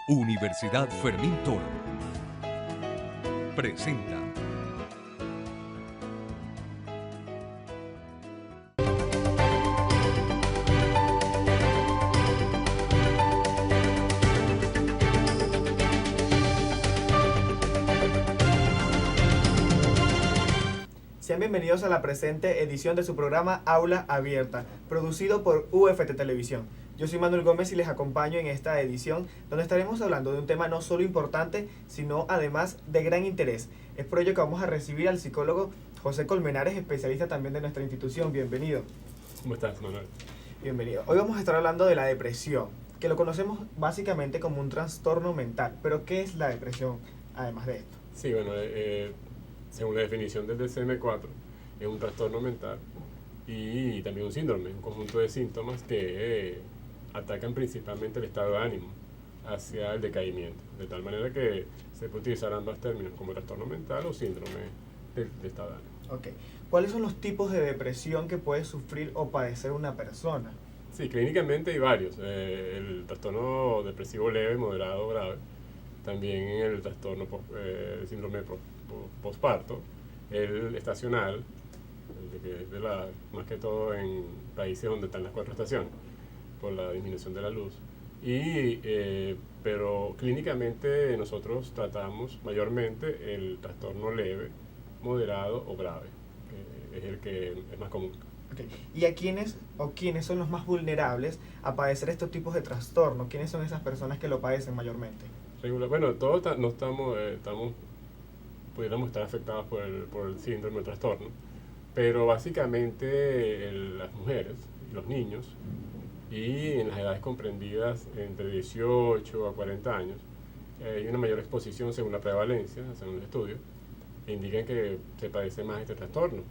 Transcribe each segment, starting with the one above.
Universidad Fermín Toro presenta Sean bienvenidos a la presente edición de su programa Aula Abierta, producido por UFT Televisión. Yo soy Manuel Gómez y les acompaño en esta edición, donde estaremos hablando de un tema no solo importante, sino además de gran interés. Es por ello que vamos a recibir al psicólogo José Colmenares, especialista también de nuestra institución. Bienvenido. ¿Cómo estás, Manuel? Bienvenido. Hoy vamos a estar hablando de la depresión, que lo conocemos básicamente como un trastorno mental. Pero ¿qué es la depresión, además de esto? Sí, bueno, según la definición del DSM-4, es un trastorno mental y también un síndrome, un conjunto de síntomas que atacan principalmente el estado de ánimo hacia el decaimiento, de tal manera que se puede utilizar ambos términos como trastorno mental o síndrome de estado de ánimo. Ok. ¿Cuáles son los tipos de depresión que puede sufrir o padecer una persona? Sí, clínicamente hay varios, el trastorno depresivo leve, moderado, grave, también el trastorno, el síndrome posparto, el estacional, que es más que todo en países donde están las 4 estaciones, por la disminución de la luz. Pero clínicamente nosotros tratamos mayormente el trastorno leve, moderado o grave, que es el que es más común. Okay. ¿Y a quiénes son los más vulnerables a padecer estos tipos de trastornos? ¿Quiénes son esas personas que lo padecen mayormente? Bueno, todos no pudiéramos estar afectados por el síndrome o el trastorno, pero básicamente las mujeres y los niños, y en las edades comprendidas entre 18 a 40 años, hay una mayor exposición según la prevalencia, según el estudio, que indican que se padece más este trastorno.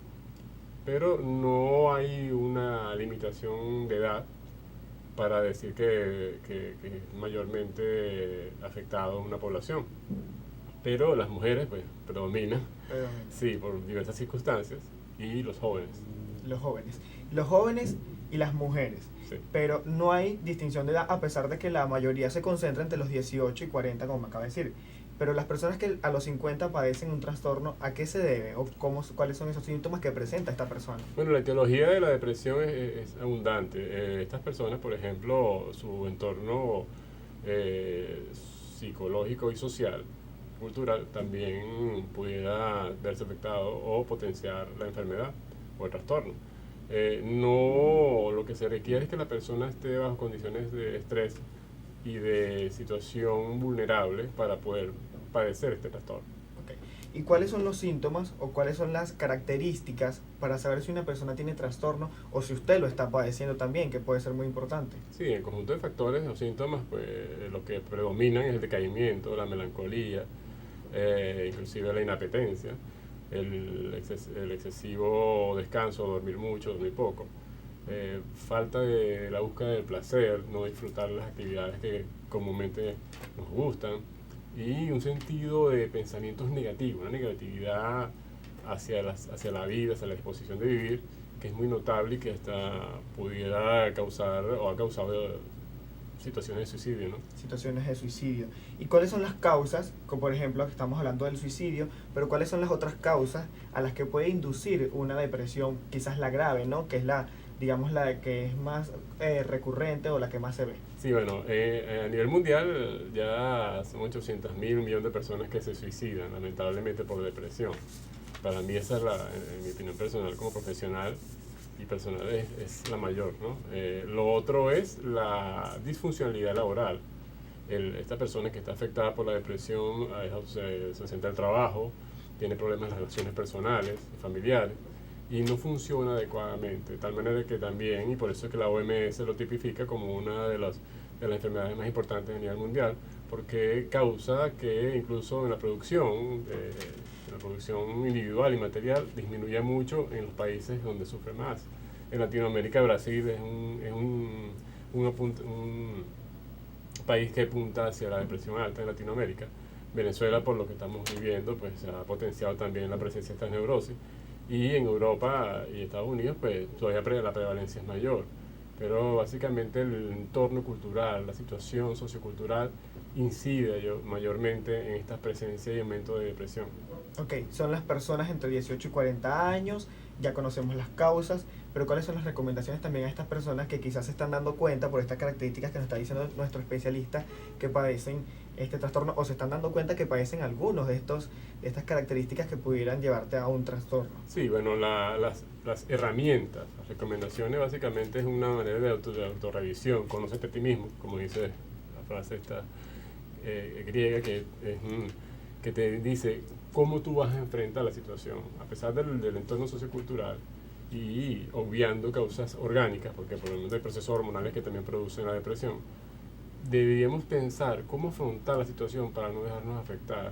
Pero no hay una limitación de edad para decir que es mayormente afectado una población. Pero las mujeres pues predominan, sí, por diversas circunstancias, y los jóvenes. Los jóvenes y las mujeres. Sí. Pero no hay distinción de edad, a pesar de que la mayoría se concentra entre los 18 y 40, como me acaba de decir. Pero las personas que a los 50 padecen un trastorno, ¿a qué se debe? ¿O cuáles son esos síntomas que presenta esta persona? Bueno, la etiología de la depresión es abundante. Estas personas, por ejemplo, su entorno psicológico y social, cultural, también pudiera verse afectado o potenciar la enfermedad o el trastorno. Lo que se requiere es que la persona esté bajo condiciones de estrés y de situación vulnerable para poder padecer este trastorno. Okay. ¿Y cuáles son los síntomas o cuáles son las características para saber si una persona tiene trastorno o si usted lo está padeciendo también, que puede ser muy importante? Sí, el conjunto de factores, los síntomas, pues lo que predominan es el decaimiento, la melancolía, inclusive la inapetencia, el excesivo descanso, dormir mucho, dormir poco, falta de la búsqueda del placer, no disfrutar las actividades que comúnmente nos gustan, y un sentido de pensamientos negativos, una negatividad hacia la vida, hacia la disposición de vivir, que es muy notable y que hasta pudiera causar o ha causado situaciones de suicidio, ¿no? Situaciones de suicidio. ¿Y cuáles son las causas? Como por ejemplo, estamos hablando del suicidio, pero ¿cuáles son las otras causas a las que puede inducir una depresión, quizás la grave, ¿no? Que es la que es más recurrente o la que más se ve. Sí, bueno, a nivel mundial ya son 800.000, 1.000.000 de personas que se suicidan, lamentablemente por depresión. Para mí esa es en mi opinión personal como profesional y personal es la mayor, ¿no? Lo otro es la disfuncionalidad laboral. Esta persona que está afectada por la depresión se ausenta del trabajo, tiene problemas en las relaciones personales, familiares, y no funciona adecuadamente, de tal manera que también, y por eso es que la OMS lo tipifica como una de las enfermedades más importantes a nivel mundial, porque causa que incluso en la producción individual y material disminuya mucho en los países donde sufre más. En Latinoamérica, Brasil es un país que apunta hacia la depresión alta en Latinoamérica. Venezuela, por lo que estamos viviendo, pues ha potenciado también la presencia de estas neurosis. Y en Europa y Estados Unidos, pues todavía la prevalencia es mayor. pero básicamente el entorno cultural, la situación sociocultural incide mayormente en esta presencia y aumento de depresión. Ok, son las personas entre 18 y 40 años, ya conocemos las causas, pero ¿cuáles son las recomendaciones también a estas personas que quizás se están dando cuenta por estas características que nos está diciendo nuestro especialista que padecen este trastorno o se están dando cuenta que padecen algunos de estas características que pudieran llevarte a un trastorno? Sí, bueno, las herramientas, las recomendaciones básicamente es una manera de autorrevisión, conócete a ti mismo, como dice la frase esta griega que te dice cómo tú vas a enfrentar la situación, a pesar del entorno sociocultural y obviando causas orgánicas, porque por ejemplo hay procesos hormonales que también producen la depresión. Deberíamos pensar cómo afrontar la situación para no dejarnos afectar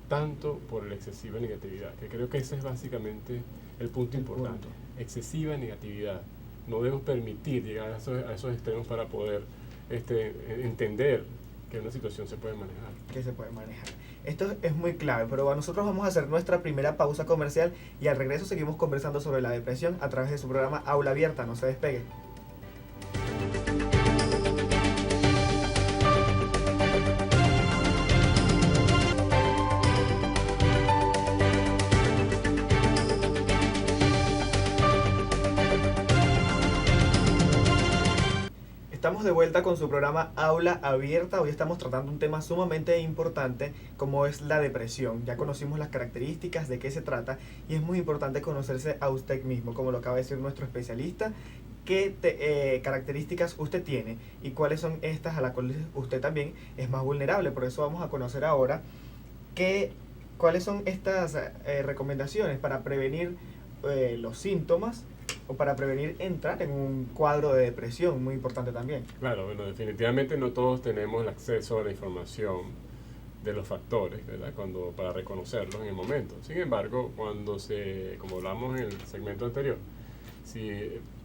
tanto por la excesiva negatividad, que creo que ese es básicamente el punto importante. Excesiva negatividad. No debemos permitir llegar a esos extremos para poder entender que una situación se puede manejar. Que se puede manejar. Esto es muy clave, pero nosotros vamos a hacer nuestra primera pausa comercial y al regreso seguimos conversando sobre la depresión a través de su programa Aula Abierta. No se despegue. Estamos de vuelta con su programa Aula Abierta. Hoy estamos tratando un tema sumamente importante como es la depresión. Ya conocimos las características, de qué se trata y es muy importante conocerse a usted mismo, como lo acaba de decir nuestro especialista. ¿Qué características usted tiene y cuáles son estas a las cuales usted también es más vulnerable? Por eso vamos a conocer ahora cuáles son estas recomendaciones para prevenir los síntomas o para prevenir entrar en un cuadro de depresión, muy importante también. Claro, bueno, definitivamente no todos tenemos el acceso a la información de los factores, ¿verdad? Para reconocerlos en el momento. Sin embargo, como hablamos en el segmento anterior, si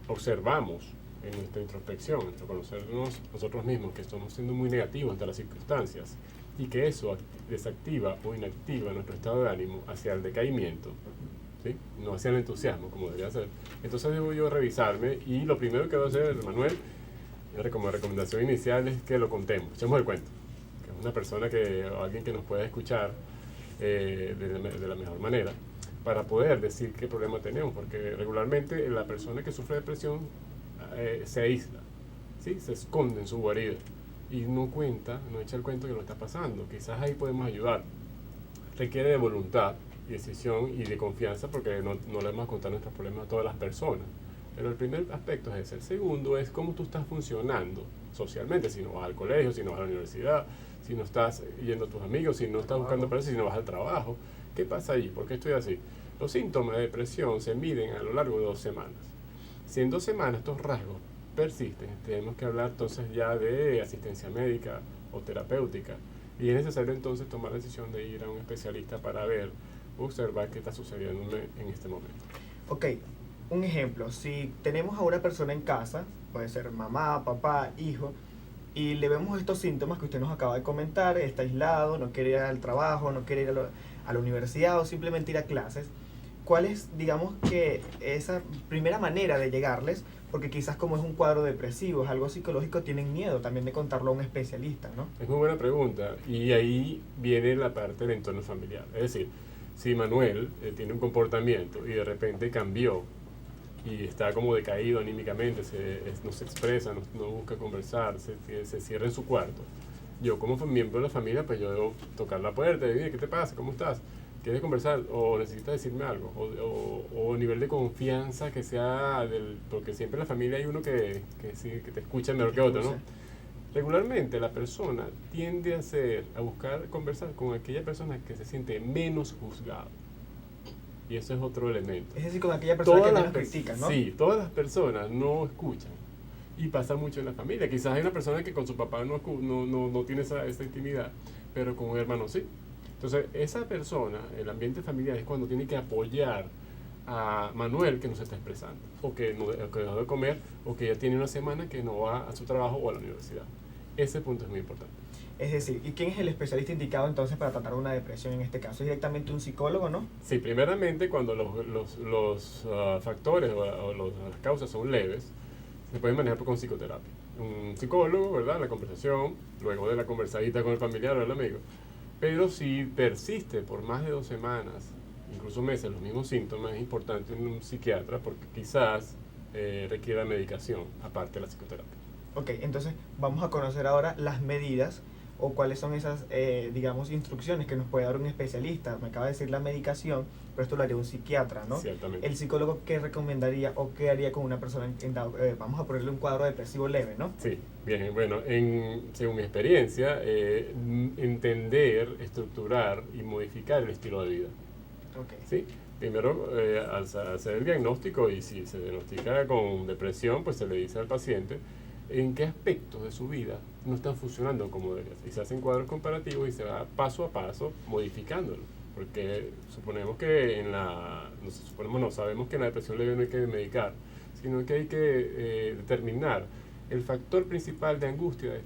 observamos en nuestra introspección, en reconocernos nosotros mismos que estamos siendo muy negativos ante las circunstancias y que eso desactiva o inactiva nuestro estado de ánimo hacia el decaimiento, ¿sí? No hacia el entusiasmo como debería ser. Entonces debo yo revisarme y lo primero que voy a hacer, Manuel, como recomendación inicial es que lo contemos, echemos el cuento, que es una persona o alguien que nos pueda escuchar de la mejor manera para poder decir qué problema tenemos, porque regularmente la persona que sufre depresión se aísla, ¿sí? Se esconde en su guarida y no echa el cuento que lo está pasando. Quizás ahí podemos ayudar. Requiere de voluntad, decisión y de confianza, porque no le vamos a contar nuestros problemas a todas las personas. Pero el primer aspecto es ese. El segundo es cómo tú estás funcionando socialmente, si no vas al colegio, si no vas a la universidad, si no estás yendo a tus amigos, si no estás buscando pareja, si no vas al trabajo. ¿Qué pasa allí? ¿Por qué estoy así? Los síntomas de depresión se miden a lo largo de 2 semanas. Si en 2 semanas estos rasgos persisten, tenemos que hablar entonces ya de asistencia médica o terapéutica. Y es necesario entonces tomar la decisión de ir a un especialista para observar qué está sucediendo en este momento. Ok, un ejemplo, si tenemos a una persona en casa, puede ser mamá, papá, hijo, y le vemos estos síntomas que usted nos acaba de comentar, está aislado, no quiere ir al trabajo, no quiere ir a la universidad o simplemente ir a clases, ¿cuál es, digamos, que esa primera manera de llegarles? Porque quizás como es un cuadro depresivo, es algo psicológico, tienen miedo también de contarlo a un especialista, ¿no? Es muy buena pregunta y ahí viene la parte del entorno familiar. Es decir, si Manuel tiene un comportamiento y de repente cambió y está como decaído anímicamente, no se expresa, no busca conversar, se cierra en su cuarto, yo como miembro de la familia, pues yo debo tocar la puerta y decir, ¿qué te pasa? ¿Cómo estás? ¿Quieres conversar? ¿O necesitas decirme algo? O nivel de confianza que sea porque siempre en la familia hay uno que te escucha mejor que otro, ¿no? Regularmente la persona tiende a buscar conversar con aquella persona que se siente menos juzgado. Y eso es otro elemento. Es decir, con aquella persona que menos critica, ¿no? Sí, todas las personas no escuchan. Y pasa mucho en la familia. Quizás hay una persona que con su papá no tiene esa intimidad, pero con un hermano sí. Entonces, esa persona, el ambiente familiar, es cuando tiene que apoyar a Manuel que no se está expresando, o que dejó de comer, o que ya tiene una semana que no va a su trabajo o a la universidad. Ese punto es muy importante. Es decir, ¿y quién es el especialista indicado entonces para tratar una depresión en este caso? ¿Es directamente un psicólogo, no? Sí, primeramente cuando los factores o las causas son leves, se puede manejar con psicoterapia. Un psicólogo, ¿verdad? La conversación, luego de la conversadita con el familiar o el amigo. Pero si persiste por más de 2 semanas, incluso meses, los mismos síntomas, es importante ir a un psiquiatra porque quizás requiera medicación, aparte de la psicoterapia. Ok, entonces vamos a conocer ahora las medidas o cuáles son esas, digamos, instrucciones que nos puede dar un especialista. Me acaba de decir la medicación, pero esto lo haría un psiquiatra, ¿no? Ciertamente. El psicólogo, ¿qué recomendaría o qué haría con una persona vamos a ponerle un cuadro depresivo leve, ¿no? Sí, bien, bueno, según mi experiencia, entender, estructurar y modificar el estilo de vida. Ok. ¿Sí? Primero, al hacer el diagnóstico, y si se diagnostica con depresión, pues se le dice al paciente en qué aspectos de su vida no están funcionando como debería. Y se hacen cuadros comparativos y se va paso a paso modificándolo. Porque suponemos que no sabemos que en la depresión leve no hay que medicar, sino que hay que determinar el factor principal de angustia de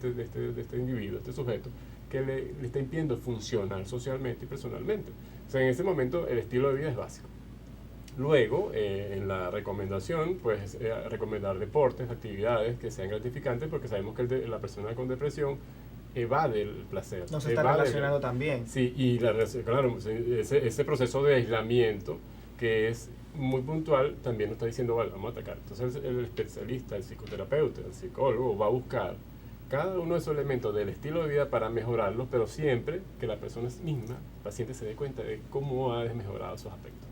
este individuo, este sujeto, que le está impidiendo funcionar socialmente y personalmente. O sea, en ese momento el estilo de vida es básico. Luego, en la recomendación, pues recomendar deportes, actividades que sean gratificantes, porque sabemos que la persona con depresión evade el placer. No se está relacionando también. Sí, y claro, ese proceso de aislamiento que es muy puntual también nos está diciendo, vale, vamos a atacar. Entonces el especialista, el psicoterapeuta, el psicólogo va a buscar cada uno de esos elementos del estilo de vida para mejorarlo, pero siempre que la persona misma, el paciente, se dé cuenta de cómo ha desmejorado esos aspectos.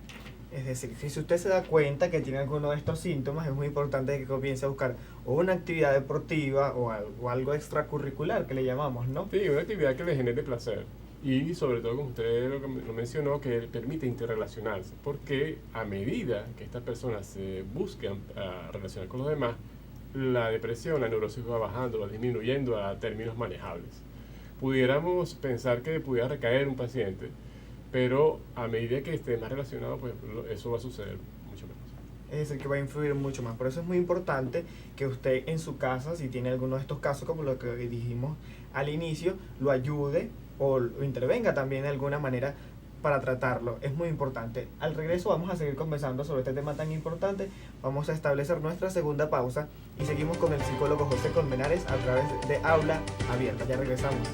Es decir, si usted se da cuenta que tiene alguno de estos síntomas, es muy importante que comience a buscar o una actividad deportiva o algo extracurricular que le llamamos, ¿no? Sí, una actividad que le genere placer. Y sobre todo, como usted lo mencionó, que permite interrelacionarse. Porque a medida que esta persona se busque a relacionar con los demás, la depresión, la neurosis va bajando, va disminuyendo a términos manejables. Pudiéramos pensar que pudiera recaer un paciente, pero a medida que esté más relacionado, pues eso va a suceder mucho menos. Es decir, que va a influir mucho más. Por eso es muy importante que usted en su casa, si tiene alguno de estos casos, como lo que dijimos al inicio, lo ayude o lo intervenga también de alguna manera para tratarlo. Es muy importante. Al regreso vamos a seguir conversando sobre este tema tan importante. Vamos a establecer nuestra segunda pausa y seguimos con el psicólogo José Colmenares a través de Aula Abierta. Ya regresamos.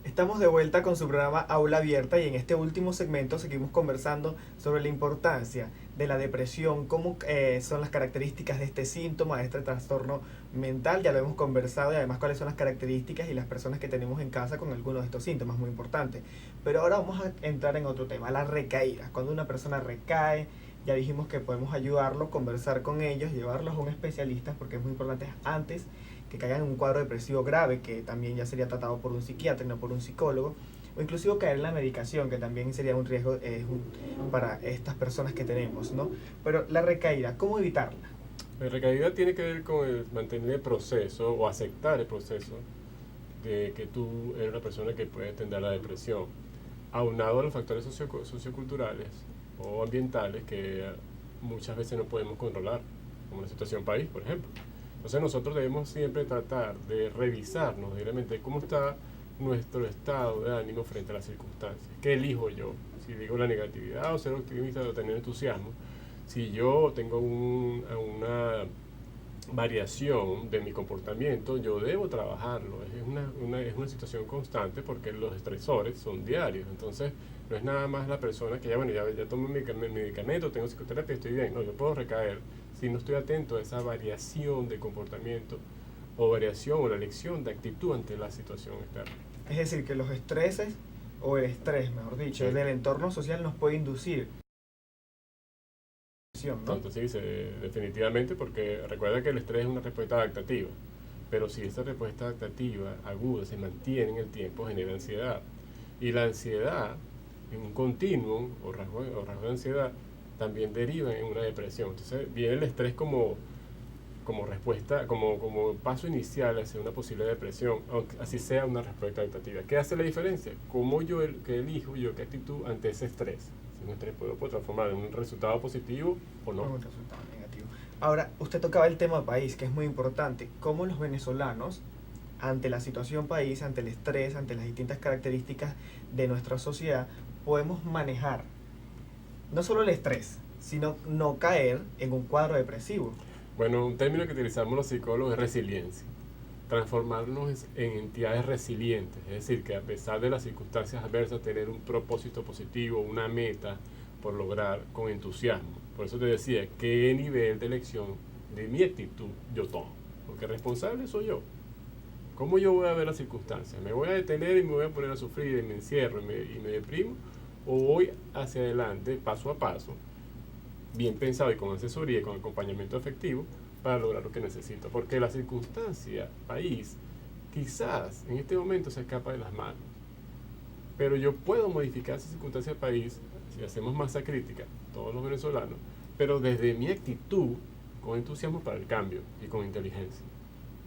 Estamos de vuelta con su programa Aula Abierta y en este último segmento seguimos conversando sobre la importancia de la depresión, cómo son las características de este síntoma, de este trastorno mental, ya lo hemos conversado, y además cuáles son las características y las personas que tenemos en casa con algunos de estos síntomas, muy importante. Pero ahora vamos a entrar en otro tema, la recaída. Cuando una persona recae, ya dijimos que podemos ayudarlo, conversar con ellos, llevarlos a un especialista, porque es muy importante antes que caigan en un cuadro depresivo grave, que también ya sería tratado por un psiquiatra y no por un psicólogo, o inclusive caer en la medicación, que también sería un riesgo para estas personas que tenemos, ¿no? Pero la recaída, ¿cómo evitarla? La recaída tiene que ver con mantener el proceso o aceptar el proceso de que tú eres la persona que puede tender a la depresión, aunado a los factores socioculturales o ambientales que muchas veces no podemos controlar, como la situación país, por ejemplo. Entonces nosotros debemos siempre tratar de revisarnos diariamente cómo está nuestro estado de ánimo frente a las circunstancias. ¿Qué elijo yo? Si digo la negatividad o ser optimista o tener entusiasmo. Si yo tengo una variación de mi comportamiento, yo debo trabajarlo. Es una situación constante porque los estresores son diarios. Entonces no es nada más la persona que ya tomo mi medicamento, tengo psicoterapia, estoy bien. No, yo puedo recaer si no estoy atento a esa variación de comportamiento o variación o la elección de actitud ante la situación externa. Es decir, que los estreses, o el estrés, mejor dicho, Sí. del entorno social nos puede inducir, ¿no? Entonces, sí, definitivamente, porque recuerda que el estrés es una respuesta adaptativa, pero si esa respuesta adaptativa aguda se mantiene en el tiempo, genera ansiedad. Y la ansiedad, en un continuum o rasgo de ansiedad, también deriva en una depresión. Entonces viene el estrés como respuesta, como paso inicial hacia una posible depresión, aunque así sea una respuesta adaptativa. ¿Qué hace la diferencia? ¿Cómo qué elijo yo, qué actitud ante ese estrés? Si un estrés puedo transformar en un resultado positivo o no. Un resultado negativo. Ahora, usted tocaba el tema país, que es muy importante. ¿Cómo los venezolanos, ante la situación país, ante el estrés, ante las distintas características de nuestra sociedad, podemos manejar no solo el estrés, sino no caer en un cuadro depresivo? Bueno, un término que utilizamos los psicólogos es resiliencia. Transformarnos en entidades resilientes, es decir, que a pesar de las circunstancias adversas, tener un propósito positivo, una meta por lograr con entusiasmo. Por eso te decía, ¿qué nivel de elección de mi actitud yo tomo? Porque responsable soy yo. ¿Cómo yo voy a ver las circunstancias? ¿Me voy a detener y me voy a poner a sufrir y me encierro y me deprimo? ¿O voy hacia adelante, paso a paso, bien pensado y con asesoría y con acompañamiento efectivo para lograr lo que necesito? Porque la circunstancia, país, quizás en este momento se escapa de las manos, pero yo puedo modificar esa circunstancia país si hacemos masa crítica, todos los venezolanos, pero desde mi actitud, con entusiasmo para el cambio y con inteligencia.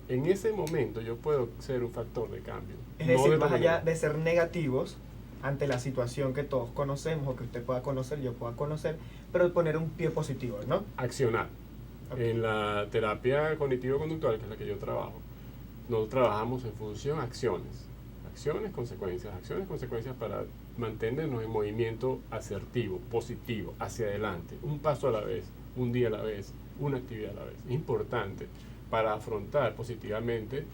En ese momento yo puedo ser un factor de cambio. Es decir, más allá de ser negativos ante la situación que todos conocemos o que usted pueda conocer, yo pueda conocer, pero poner un pie positivo, ¿no? Accionar. Okay. En la terapia cognitivo-conductual, que es la que yo trabajo, nosotros trabajamos en función acciones. Acciones, consecuencias para mantenernos en movimiento asertivo, positivo, hacia adelante, un paso a la vez, un día a la vez, una actividad a la vez. Es importante para afrontar positivamente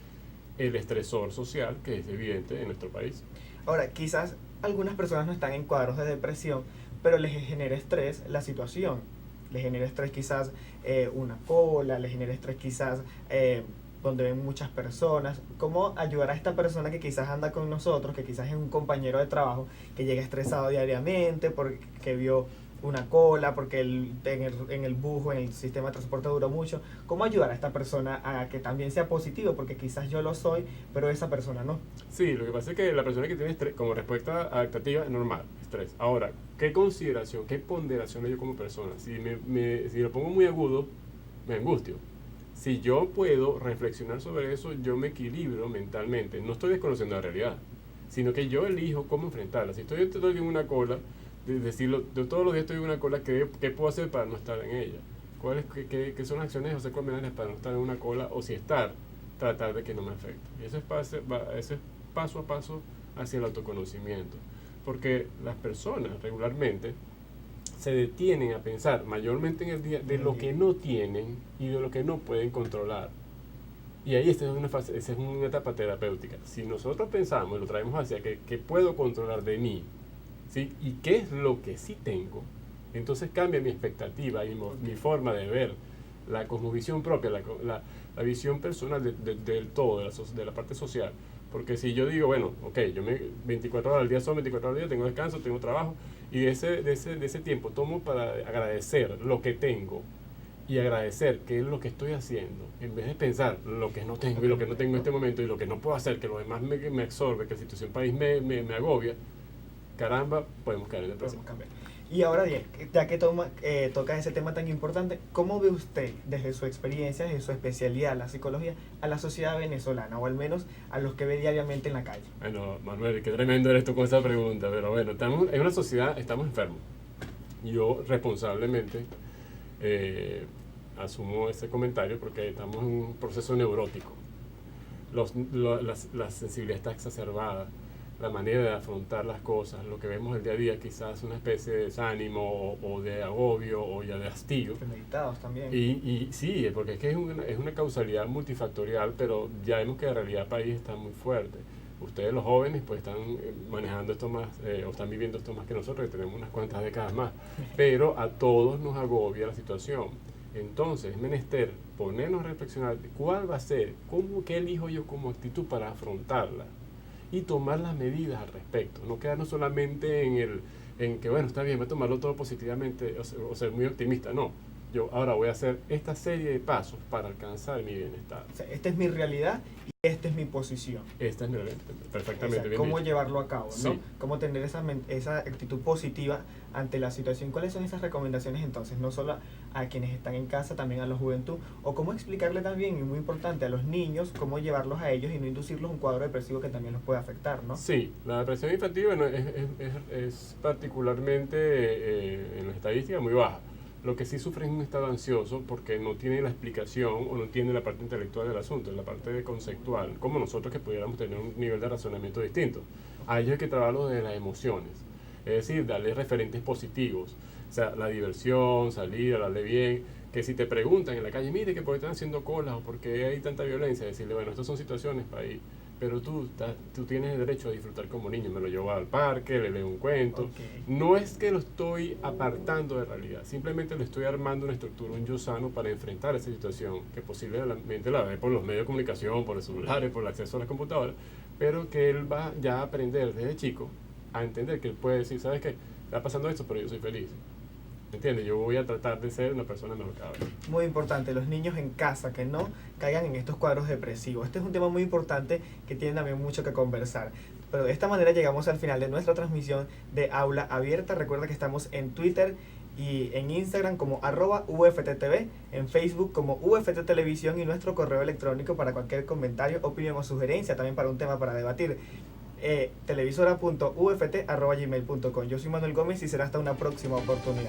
el estresor social que es evidente en nuestro país. Ahora, quizás algunas personas no están en cuadros de depresión, pero les genera estrés la situación. Les genera estrés quizás una cola, les genera estrés quizás donde ven muchas personas. ¿Cómo ayudar a esta persona que quizás anda con nosotros, que quizás es un compañero de trabajo, que llega estresado diariamente porque vio una cola, porque en el bus o en el sistema de transporte duró mucho? ¿Cómo ayudar a esta persona a que también sea positivo? Porque quizás yo lo soy, pero esa persona no. Sí, lo que pasa es que la persona que tiene estrés, como respuesta adaptativa, es normal, estrés. Ahora, ¿qué consideración, qué ponderación yo como persona? Si lo pongo muy agudo, me angustio. Si yo puedo reflexionar sobre eso, yo me equilibro mentalmente. No estoy desconociendo la realidad, sino que yo elijo cómo enfrentarla. Si estoy en una cola, decirlo, yo todos los días estoy en una cola, ¿qué puedo hacer para no estar en ella? ¿Qué son las acciones o secuenciales para no estar en una cola? O si tratar de que no me afecte. Y eso es paso a paso hacia el autoconocimiento. Porque las personas regularmente se detienen a pensar mayormente en el día de lo que no tienen y de lo que no pueden controlar. Y ahí esa es una etapa terapéutica. Si nosotros pensamos y lo traemos hacia que puedo controlar de mí, ¿sí? ¿Y qué es lo que sí tengo? Entonces cambia mi expectativa y mi forma de ver, la cosmovisión propia, la visión personal del todo, de la parte social. Porque si yo digo, bueno, ok, 24 horas al día son 24 horas al día, tengo descanso, tengo trabajo, y de ese tiempo tomo para agradecer lo que tengo y agradecer qué es lo que estoy haciendo, en vez de pensar lo que no tengo y lo que no tengo en este momento y lo que no puedo hacer, que lo demás me absorbe, que la situación país me agobia, caramba, podemos caer en depresión. Y ahora bien, ya que toca ese tema tan importante, ¿cómo ve usted desde su experiencia, desde su especialidad, la psicología, a la sociedad venezolana, o al menos a los que ve diariamente en la calle? Bueno, Manuel, qué tremendo eres tú con esa pregunta, pero bueno, en una sociedad, estamos enfermos. Yo responsablemente asumo ese comentario porque estamos en un proceso neurótico. La sensibilidad está exacerbada. La manera de afrontar las cosas, lo que vemos el día a día, quizás una especie de desánimo o de agobio o ya de hastío. Premeditados también. Y sí, porque es que es una causalidad multifactorial, pero ya vemos que la realidad país está muy fuerte. Ustedes los jóvenes pues están manejando esto más, o están viviendo esto más que nosotros, que tenemos unas cuantas décadas más, pero a todos nos agobia la situación. Entonces es menester ponernos a reflexionar cuál va a ser, qué elijo yo como actitud para afrontarla y tomar las medidas al respecto, no quedarnos solamente en que bueno, está bien, voy a tomarlo todo positivamente o ser muy optimista, no. Yo ahora voy a hacer esta serie de pasos para alcanzar mi bienestar. O sea, esta es mi realidad y esta es mi posición. Esta es mi realidad, perfectamente, o sea, bien cómo dicho. Llevarlo a cabo, ¿no? Sí. Cómo tener esa actitud positiva ante la situación. ¿Cuáles son esas recomendaciones entonces? No solo a quienes están en casa, también a la juventud, o cómo explicarle también, y muy importante, a los niños, cómo llevarlos a ellos y no inducirlos a un cuadro depresivo que también los puede afectar, ¿no? Sí, la depresión infantil, bueno, es particularmente en las estadísticas muy baja. Lo que sí sufren es un estado ansioso porque no tiene la explicación o no tiene la parte intelectual del asunto, la parte conceptual, como nosotros que pudiéramos tener un nivel de razonamiento distinto. A ellos hay que trabajarlo de las emociones, es decir, darles referentes positivos, o sea, la diversión, salir, hablarle bien, que si te preguntan en la calle, mire, que por qué están haciendo colas o por qué hay tanta violencia, decirle, bueno, estas son situaciones para ir, pero tú tienes el derecho a disfrutar como niño, me lo llevo al parque, le leo un cuento. Okay. No es que lo estoy apartando de realidad, simplemente le estoy armando una estructura, un yo sano para enfrentar esa situación, que posiblemente la ve por los medios de comunicación, por los celulares, por el acceso a las computadoras, pero que él va ya a aprender desde chico a entender que él puede decir, ¿sabes qué? Está pasando esto, pero yo soy feliz. ¿Entiendes? Yo voy a tratar de ser una persona mejor cada vez. Muy importante, los niños en casa que no caigan en estos cuadros depresivos. Este es un tema muy importante que tiene también mucho que conversar. Pero de esta manera llegamos al final de nuestra transmisión de Aula Abierta. Recuerda que estamos en Twitter y en Instagram como @UFTTV, en Facebook como UFT Televisión y nuestro correo electrónico para cualquier comentario, opinión o sugerencia, también para un tema para debatir. televisora.uft@gmail.com. Yo soy Manuel Gómez y será hasta una próxima oportunidad.